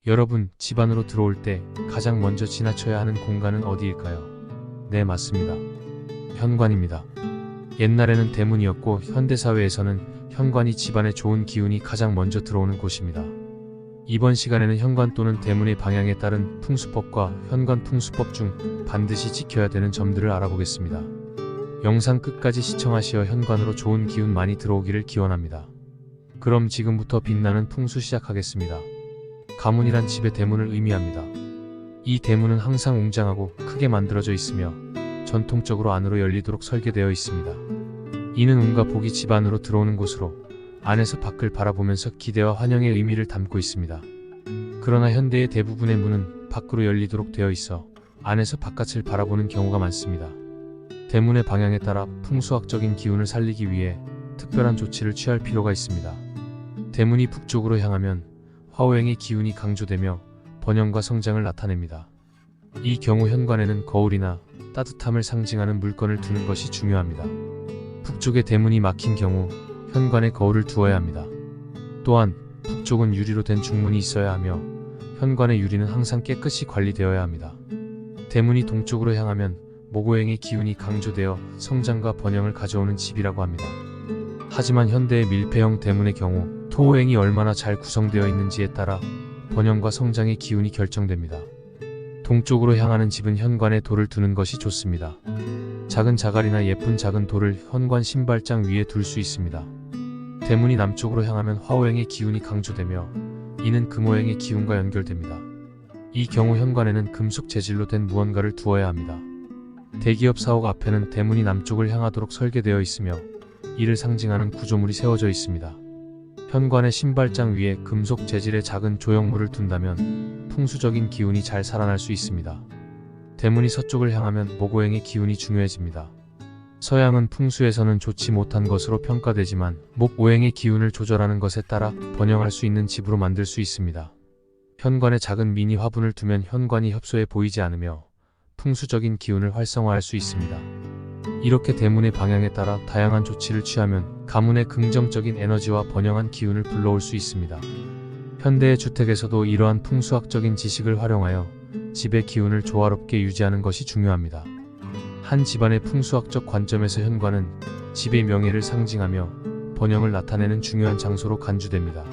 여러분, 집 안으로 들어올 때 가장 먼저 지나쳐야 하는 공간은 어디일까요? 네, 맞습니다. 현관입니다. 옛날에는 대문이었고 현대사회에서는 현관이 집안에 좋은 기운이 가장 먼저 들어오는 곳입니다. 이번 시간에는 현관 또는 대문의 방향에 따른 풍수법과 현관 풍수법 중 반드시 지켜야 되는 점들을 알아보겠습니다. 영상 끝까지 시청하시어 현관으로 좋은 기운 많이 들어오기를 기원합니다. 그럼 지금부터 빛나는 풍수 시작하겠습니다. 가문이란 집의 대문을 의미합니다. 이 대문은 항상 웅장하고 크게 만들어져 있으며 전통적으로 안으로 열리도록 설계되어 있습니다. 이는 운과 복이 집 안으로 들어오는 곳으로 안에서 밖을 바라보면서 기대와 환영의 의미를 담고 있습니다. 그러나 현대의 대부분의 문은 밖으로 열리도록 되어 있어 안에서 바깥을 바라보는 경우가 많습니다. 대문의 방향에 따라 풍수학적인 기운을 살리기 위해 특별한 조치를 취할 필요가 있습니다. 대문이 북쪽으로 향하면 화오행의 기운이 강조되며 번영과 성장을 나타냅니다. 이 경우 현관에는 거울이나 따뜻함을 상징하는 물건을 두는 것이 중요합니다. 북쪽에 대문이 막힌 경우 현관에 거울을 두어야 합니다. 또한 북쪽은 유리로 된 중문이 있어야 하며 현관의 유리는 항상 깨끗이 관리되어야 합니다. 대문이 동쪽으로 향하면 목오행의 기운이 강조되어 성장과 번영을 가져오는 집이라고 합니다. 하지만 현대의 밀폐형 대문의 경우 토오행이 얼마나 잘 구성되어 있는지에 따라 번영과 성장의 기운이 결정됩니다. 동쪽으로 향하는 집은 현관에 돌을 두는 것이 좋습니다. 작은 자갈이나 예쁜 작은 돌을 현관 신발장 위에 둘 수 있습니다. 대문이 남쪽으로 향하면 화오행의 기운이 강조되며 이는 금오행의 기운과 연결됩니다. 이 경우 현관에는 금속 재질로 된 무언가를 두어야 합니다. 대기업 사옥 앞에는 대문이 남쪽을 향하도록 설계되어 있으며 이를 상징하는 구조물이 세워져 있습니다. 현관의 신발장 위에 금속 재질의 작은 조형물을 둔다면 풍수적인 기운이 잘 살아날 수 있습니다. 대문이 서쪽을 향하면 목오행의 기운이 중요해집니다. 서양은 풍수에서는 좋지 못한 것으로 평가되지만 목오행의 기운을 조절하는 것에 따라 번영할 수 있는 집으로 만들 수 있습니다. 현관에 작은 미니 화분을 두면 현관이 협소해 보이지 않으며 풍수적인 기운을 활성화할 수 있습니다. 이렇게 대문의 방향에 따라 다양한 조치를 취하면 가문의 긍정적인 에너지와 번영한 기운을 불러올 수 있습니다. 현대의 주택에서도 이러한 풍수학적인 지식을 활용하여 집의 기운을 조화롭게 유지하는 것이 중요합니다. 한 집안의 풍수학적 관점에서 현관은 집의 명예를 상징하며 번영을 나타내는 중요한 장소로 간주됩니다.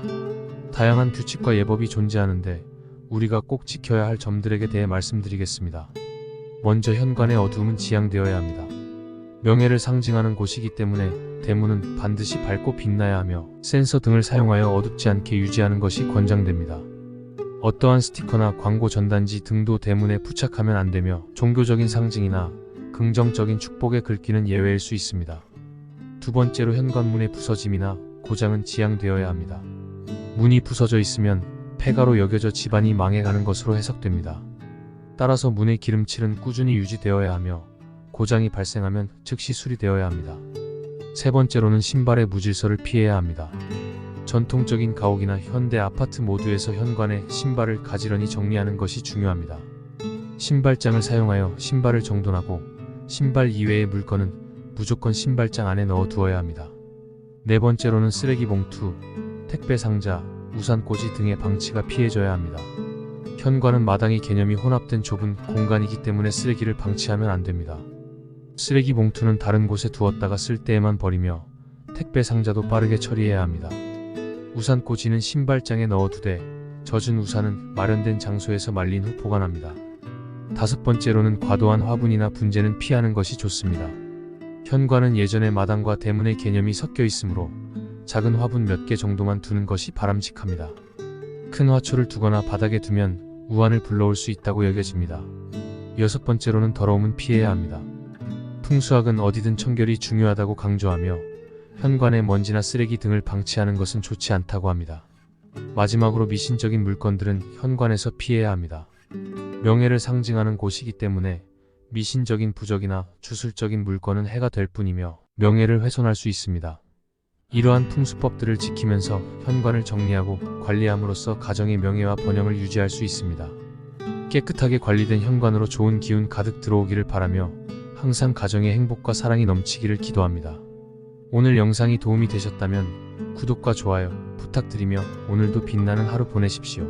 다양한 규칙과 예법이 존재하는데 우리가 꼭 지켜야 할 점들에 대해 말씀드리겠습니다. 먼저 현관의 어두움은 지양되어야 합니다. 명예를 상징하는 곳이기 때문에 대문은 반드시 밝고 빛나야 하며 센서 등을 사용하여 어둡지 않게 유지하는 것이 권장됩니다. 어떠한 스티커나 광고 전단지 등도 대문에 부착하면 안 되며 종교적인 상징이나 긍정적인 축복의 글귀는 예외일 수 있습니다. 두 번째로 현관문의 부서짐이나 고장은 지양되어야 합니다. 문이 부서져 있으면 폐가로 여겨져 집안이 망해가는 것으로 해석됩니다. 따라서 문의 기름칠은 꾸준히 유지되어야 하며 고장이 발생하면 즉시 수리되어야 합니다. 세 번째로는 신발의 무질서를 피해야 합니다. 전통적인 가옥이나 현대 아파트 모두에서 현관에 신발을 가지런히 정리하는 것이 중요합니다. 신발장을 사용하여 신발을 정돈하고 신발 이외의 물건은 무조건 신발장 안에 넣어 두어야 합니다. 네 번째로는 쓰레기 봉투, 택배 상자, 우산꽂이 등의 방치가 피해져야 합니다. 현관은 마당이 개념이 혼합된 좁은 공간이기 때문에 쓰레기를 방치하면 안 됩니다. 쓰레기 봉투는 다른 곳에 두었다가 쓸 때에만 버리며 택배 상자도 빠르게 처리해야 합니다. 우산꽂이는 신발장에 넣어두되 젖은 우산은 마련된 장소에서 말린 후 보관합니다. 다섯 번째로는 과도한 화분이나 분재는 피하는 것이 좋습니다. 현관은 예전의 마당과 대문의 개념이 섞여 있으므로 작은 화분 몇 개 정도만 두는 것이 바람직합니다. 큰 화초를 두거나 바닥에 두면 우환을 불러올 수 있다고 여겨집니다. 여섯 번째로는 더러움은 피해야 합니다. 풍수학은 어디든 청결이 중요하다고 강조하며 현관에 먼지나 쓰레기 등을 방치하는 것은 좋지 않다고 합니다. 마지막으로 미신적인 물건들은 현관에서 피해야 합니다. 명예를 상징하는 곳이기 때문에 미신적인 부적이나 주술적인 물건은 해가 될 뿐이며 명예를 훼손할 수 있습니다. 이러한 풍수법들을 지키면서 현관을 정리하고 관리함으로써 가정의 명예와 번영을 유지할 수 있습니다. 깨끗하게 관리된 현관으로 좋은 기운 가득 들어오기를 바라며 항상 가정의 행복과 사랑이 넘치기를 기도합니다. 오늘 영상이 도움이 되셨다면 구독과 좋아요 부탁드리며 오늘도 빛나는 하루 보내십시오.